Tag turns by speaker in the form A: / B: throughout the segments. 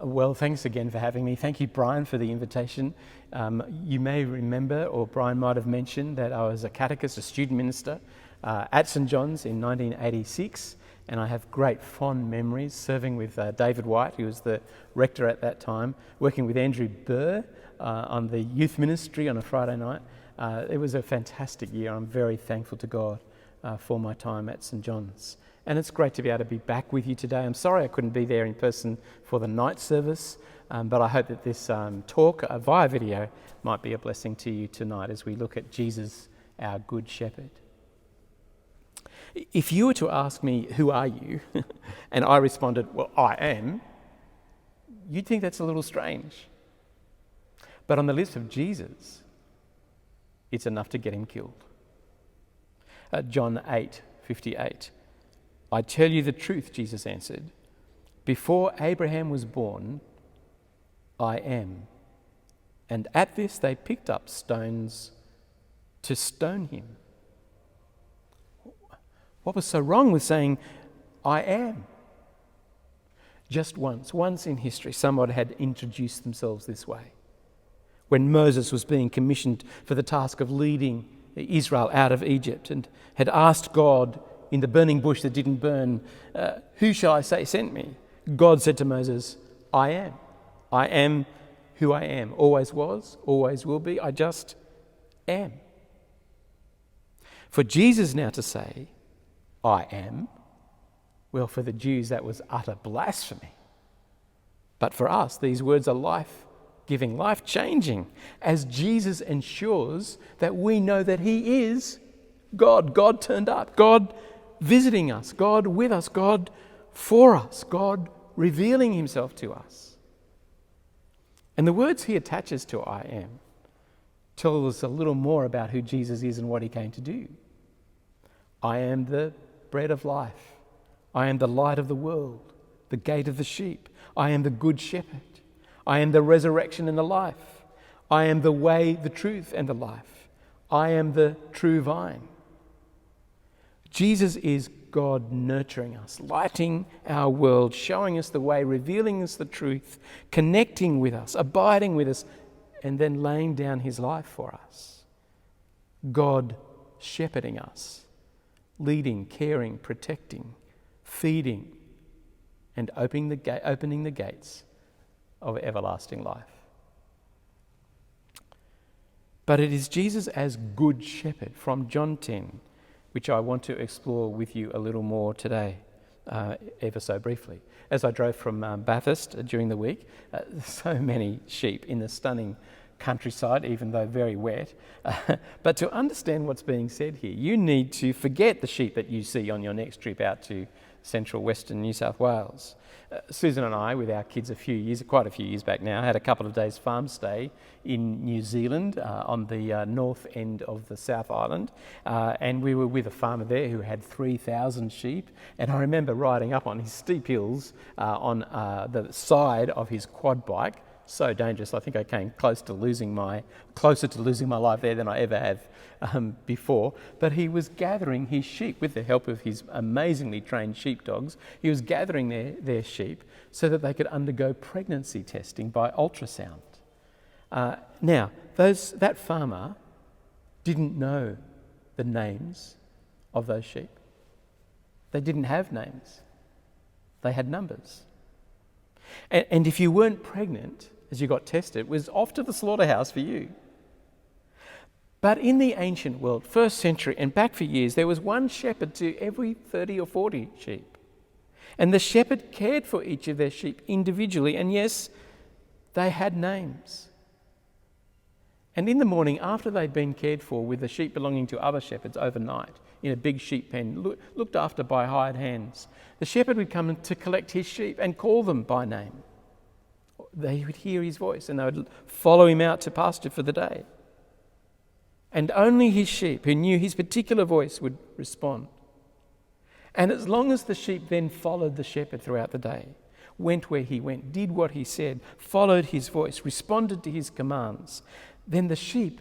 A: Well, thanks again for having me. Thank you, Brian, for the invitation. You may remember, or Brian might have mentioned, that I was a catechist, a student minister at St John's in 1986, and I have great fond memories serving with David White, who was the rector at that time, working with Andrew Burr on the youth ministry on a Friday night. It was a fantastic year. I'm very thankful to God for my time at St John's. And it's great to be able to be back with you today. I'm sorry I couldn't be there in person for the night service, but I hope that this talk via video might be a blessing to you tonight as we look at Jesus, our Good Shepherd. If you were to ask me, who are you? And I responded, well, I am, you'd think that's a little strange. But on the list of Jesus, it's enough to get him killed. John 8:58. I tell you the truth, Jesus answered. Before Abraham was born, I am. And at this they picked up stones to stone him. What was so wrong with saying, I am? Just once in history, someone had introduced themselves this way. When Moses was being commissioned for the task of leading Israel out of Egypt and had asked God in the burning bush that didn't burn, who shall I say sent me? God said to Moses, I am. I am who I am. Always was, always will be. I just am. For Jesus now to say, I am, well, for the Jews that was utter blasphemy. But for us, these words are life-giving, life-changing, as Jesus ensures that we know that he is God. God turned up. God visiting us, God with us, God for us, God revealing himself to us. And the words he attaches to I am tell us a little more about who Jesus is and what he came to do. I am the bread of life. I am the light of the world, the gate of the sheep. I am the good shepherd. I am the resurrection and the life. I am the way, the truth, and the life. I am the true vine. Jesus is God nurturing us, lighting our world, showing us the way, revealing us the truth, connecting with us, abiding with us, and then laying down his life for us. God shepherding us, leading, caring, protecting, feeding, and opening the gates of everlasting life. But it is Jesus as Good Shepherd from John 10, which I want to explore with you a little more today, ever so briefly. As I drove from Bathurst during the week, so many sheep in the stunning countryside, even though very wet. But to understand what's being said here, you need to forget the sheep that you see on your next trip out to central western New South Wales. Susan and I, with our kids quite a few years back now, had a couple of days farm stay in New Zealand on the north end of the South Island, and we were with a farmer there who had 3,000 sheep, and I remember riding up on his steep hills on the side of his quad bike. So dangerous. I think I came closer to losing my life there than I ever have before. But he was gathering his sheep with the help of his amazingly trained sheepdogs. He was gathering their sheep so that they could undergo pregnancy testing by ultrasound. Now, that farmer didn't know the names of those sheep. They didn't have names. They had numbers. And if you weren't pregnant as you got tested, it was off to the slaughterhouse for you. But in the ancient world, first century and back for years, there was one shepherd to every 30 or 40 sheep. And the shepherd cared for each of their sheep individually, and yes, they had names. And in the morning, after they'd been cared for with the sheep belonging to other shepherds overnight, in a big sheep pen, looked after by hired hands, the shepherd would come to collect his sheep and call them by name. They would hear his voice and they would follow him out to pasture for the day. And only his sheep, who knew his particular voice, would respond. And as long as the sheep then followed the shepherd throughout the day, went where he went, did what he said, followed his voice, responded to his commands, then the sheep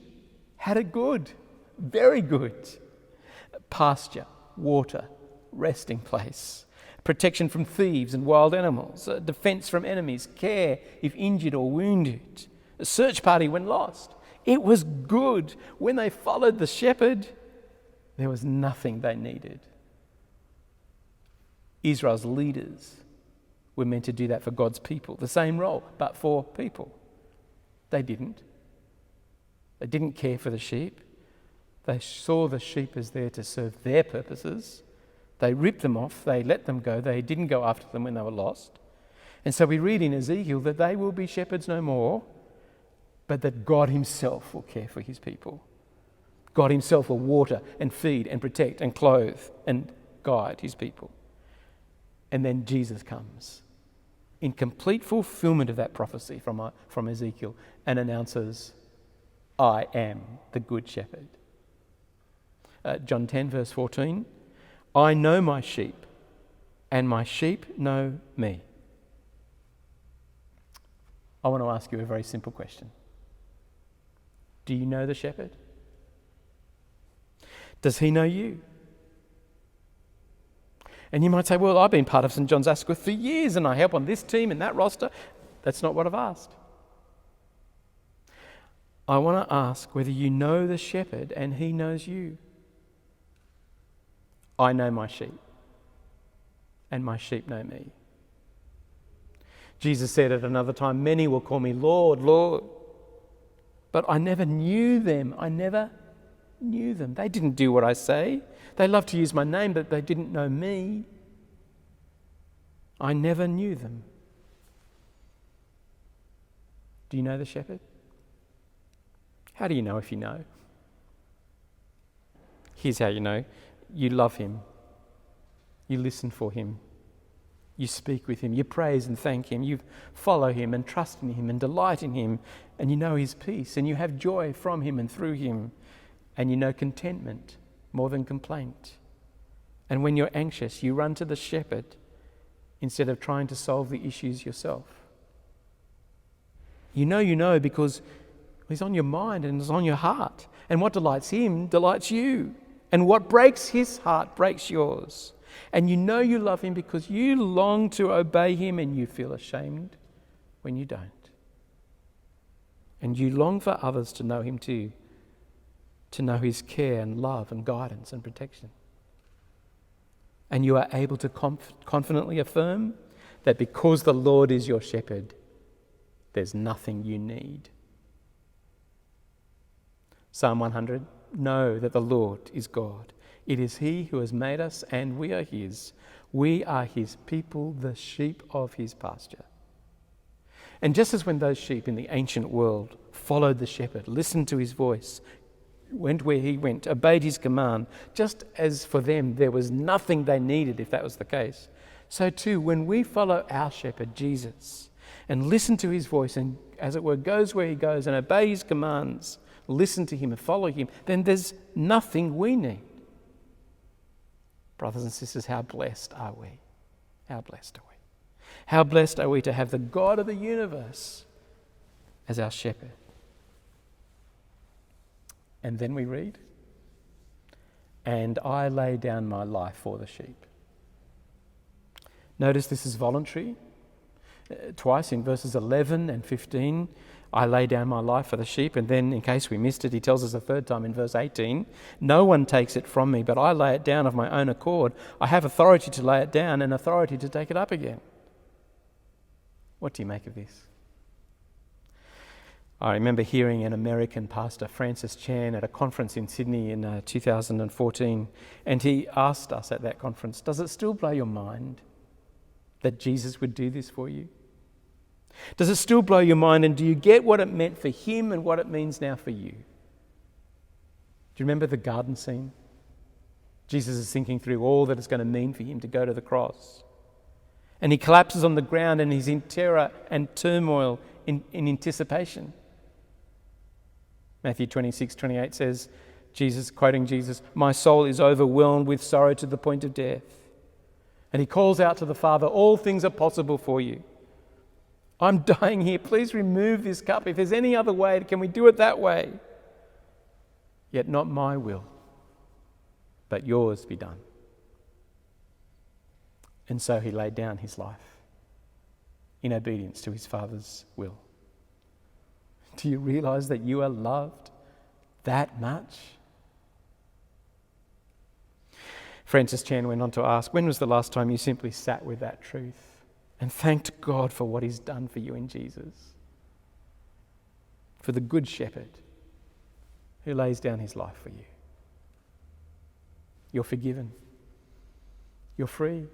A: had it good, very good. Pasture, water, resting place. protection from thieves and wild animals, defense from enemies, care if injured or wounded, a search party when lost. It was good. When they followed the shepherd, there was nothing they needed. Israel's leaders were meant to do that for God's people, the same role, but for people. They didn't. They didn't care for the sheep. They saw the sheep as there to serve their purposes. They ripped them off. They let them go. They didn't go after them when they were lost. And so we read in Ezekiel that they will be shepherds no more, but that God himself will care for his people. God himself will water and feed and protect and clothe and guide his people. And then Jesus comes in complete fulfillment of that prophecy from Ezekiel and announces, I am the good shepherd. John 10 verse 14, I know my sheep and my sheep know me. I want to ask you a very simple question. Do you know the shepherd? Does he know you? And you might say, well, I've been part of St. John's Asquith for years and I help on this team and that roster. That's not what I've asked. I want to ask whether you know the shepherd and he knows you. I know my sheep and my sheep know me. Jesus said at another time, many will call me Lord, Lord, but I never knew them. I never knew them. They didn't do what I say. They loved to use my name, but they didn't know me. I never knew them. Do you know the shepherd? How do you know if you know? Here's how you know. You love him. You listen for him. You speak with him. You praise and thank him. You follow him and trust in him and delight in him. And you know his peace. And you have joy from him and through him. And you know contentment more than complaint. And when you're anxious, you run to the shepherd instead of trying to solve the issues yourself. You know because he's on your mind and is on your heart. And what delights him delights you. And what breaks his heart breaks yours. And you love him because you long to obey him and you feel ashamed when you don't. And you long for others to know him too, to know his care and love and guidance and protection. And you are able to confidently affirm that because the Lord is your shepherd, there's nothing you need. Psalm 100, know that the Lord is God. It is he who has made us and we are his. We are his people, the sheep of his pasture. And just as when those sheep in the ancient world followed the shepherd, listened to his voice, went where he went, obeyed his command, just as for them there was nothing they needed if that was the case, so too when we follow our shepherd, Jesus, and listen to his voice and, as it were, goes where he goes and obey his commands, listen to him and follow him, then there's nothing we need. Brothers and sisters, how blessed are we? How blessed are we? How blessed are we to have the God of the universe as our shepherd? And then we read, and I lay down my life for the sheep. Notice this is voluntary. Twice in verses 11 and 15, I lay down my life for the sheep. And then, in case we missed it, he tells us a third time in verse 18, no one takes it from me, but I lay it down of my own accord. I have authority to lay it down and authority to take it up again. What do you make of this? I remember hearing an American pastor, Francis Chan, at a conference in Sydney in 2014, and he asked us at that conference, does it still blow your mind that Jesus would do this for you? Does it still blow your mind, and do you get what it meant for him and what it means now for you? Do you remember the garden scene? Jesus is thinking through all that it's going to mean for him to go to the cross. And he collapses on the ground and he's in terror and turmoil in anticipation. Matthew 26:28 says, Jesus, quoting Jesus, my soul is overwhelmed with sorrow to the point of death. And he calls out to the Father, all things are possible for you. I'm dying here. Please remove this cup. If there's any other way, can we do it that way? Yet not my will, but yours be done. And so he laid down his life in obedience to his Father's will. Do you realize that you are loved that much? Francis Chan went on to ask, when was the last time you simply sat with that truth and thanked God for what he's done for you in Jesus? For the Good Shepherd who lays down his life for you. You're forgiven. You're free.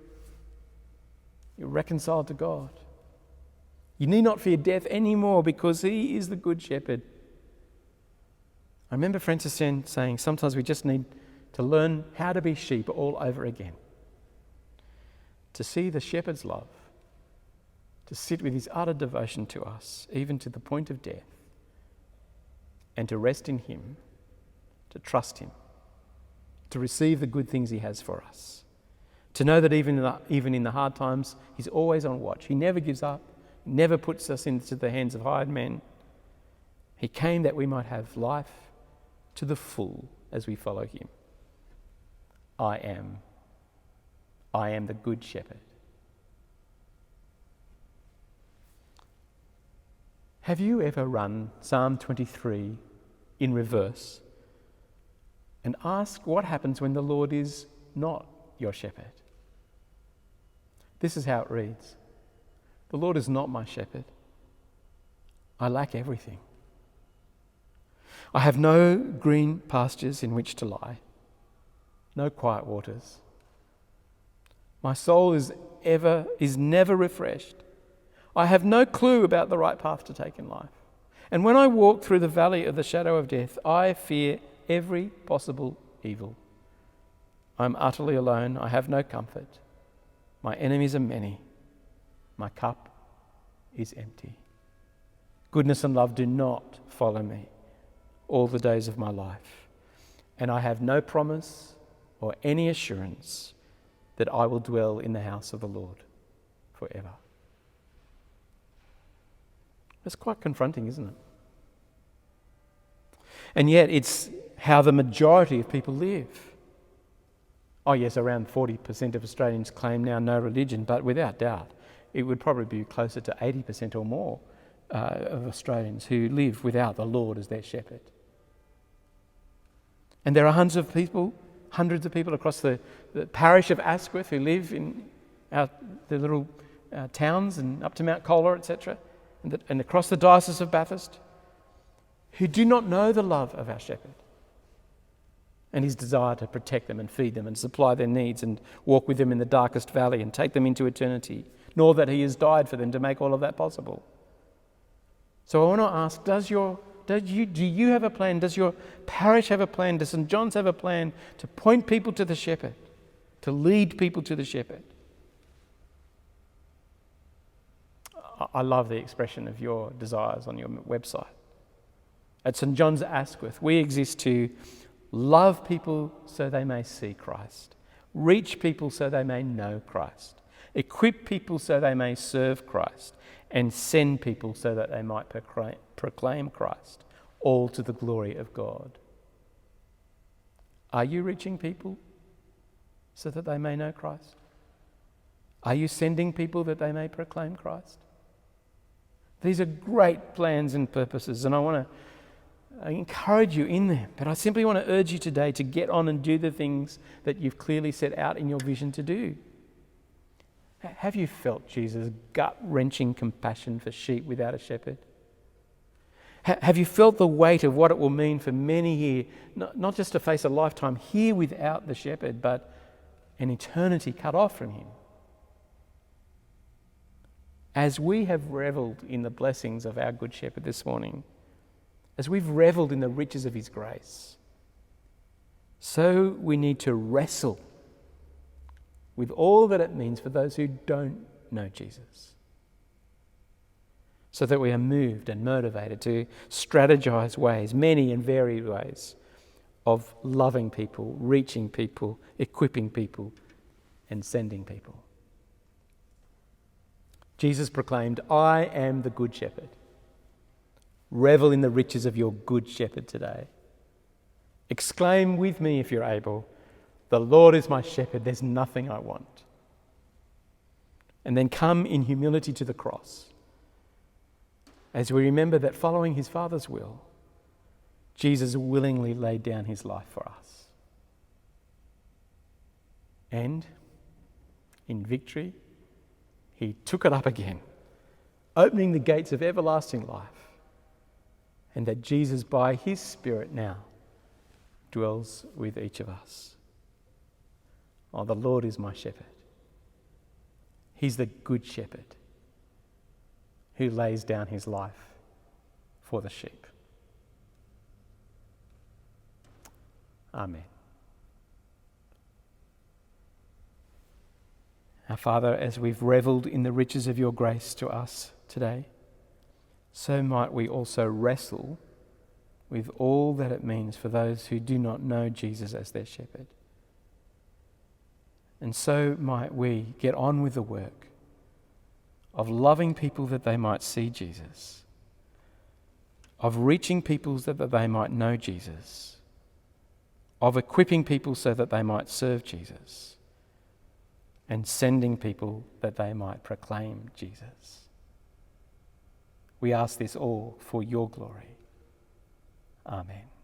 A: You're reconciled to God. You need not fear death anymore because he is the Good Shepherd. I remember Francis Chan saying sometimes we just need to learn how to be sheep all over again. To see the shepherd's love, to sit with his utter devotion to us, even to the point of death, and to rest in him, to trust him, to receive the good things he has for us. To know that even in the hard times, he's always on watch. He never gives up, never puts us into the hands of hired men. He came that we might have life to the full as we follow him. I am the Good Shepherd. Have you ever run Psalm 23 in reverse and asked what happens when the Lord is not your shepherd? This is how it reads. The Lord is not my shepherd. I lack everything. I have no green pastures in which to lie, no quiet waters. My soul is never refreshed. I have no clue about the right path to take in life. And when I walk through the valley of the shadow of death, I fear every possible evil. I'm utterly alone. I have no comfort. My enemies are many. My cup is empty. Goodness and love do not follow me all the days of my life. And I have no promise or any assurance that I will dwell in the house of the Lord forever. That's quite confronting, isn't it? And yet it's how the majority of people live. Oh yes, around 40% of Australians claim now no religion, but without doubt, it would probably be closer to 80% or more of Australians who live without the Lord as their shepherd. And there are hundreds of people across the parish of Asquith who live in the little towns and up to Mount Colah, etc., and across the diocese of Bathurst, who do not know the love of our shepherd and his desire to protect them and feed them and supply their needs and walk with them in the darkest valley and take them into eternity, nor that he has died for them to make all of that possible. So I want to ask, do you have a plan? Does your parish have a plan? Does St. John's have a plan to point people to the shepherd, to lead people to the shepherd? I love the expression of your desires on your website. At St. John's Asquith, we exist to love people so they may see Christ, reach people so they may know Christ, equip people so they may serve Christ, and send people so that they might proclaim Christ, all to the glory of God. Are you reaching people so that they may know Christ? Are you sending people that they may proclaim Christ? These are great plans and purposes, and I encourage you in them, but I simply want to urge you today to get on and do the things that you've clearly set out in your vision to do. Have you felt Jesus' gut-wrenching compassion for sheep without a shepherd? Have you felt the weight of what it will mean for many here, not just to face a lifetime here without the shepherd, but an eternity cut off from him? As we have revelled in the blessings of our Good Shepherd this morning, as we've revelled in the riches of his grace, so we need to wrestle with all that it means for those who don't know Jesus, so that we are moved and motivated to strategize ways, many and varied ways, of loving people, reaching people, equipping people, and sending people. Jesus proclaimed, I am the Good Shepherd. Revel in the riches of your Good Shepherd today. Exclaim with me if you're able, the Lord is my shepherd, there's nothing I want. and then come in humility to the cross as we remember that following his Father's will, Jesus willingly laid down his life for us. And in victory, he took it up again, opening the gates of everlasting life, and that Jesus, by his Spirit now, dwells with each of us. Oh, the Lord is my shepherd. He's the good shepherd who lays down his life for the sheep. Amen. Our Father, as we've revelled in the riches of your grace to us today, so might we also wrestle with all that it means for those who do not know Jesus as their shepherd. And so might we get on with the work of loving people that they might see Jesus, of reaching people so that they might know Jesus, of equipping people so that they might serve Jesus, and sending people that they might proclaim Jesus. We ask this all for your glory. Amen.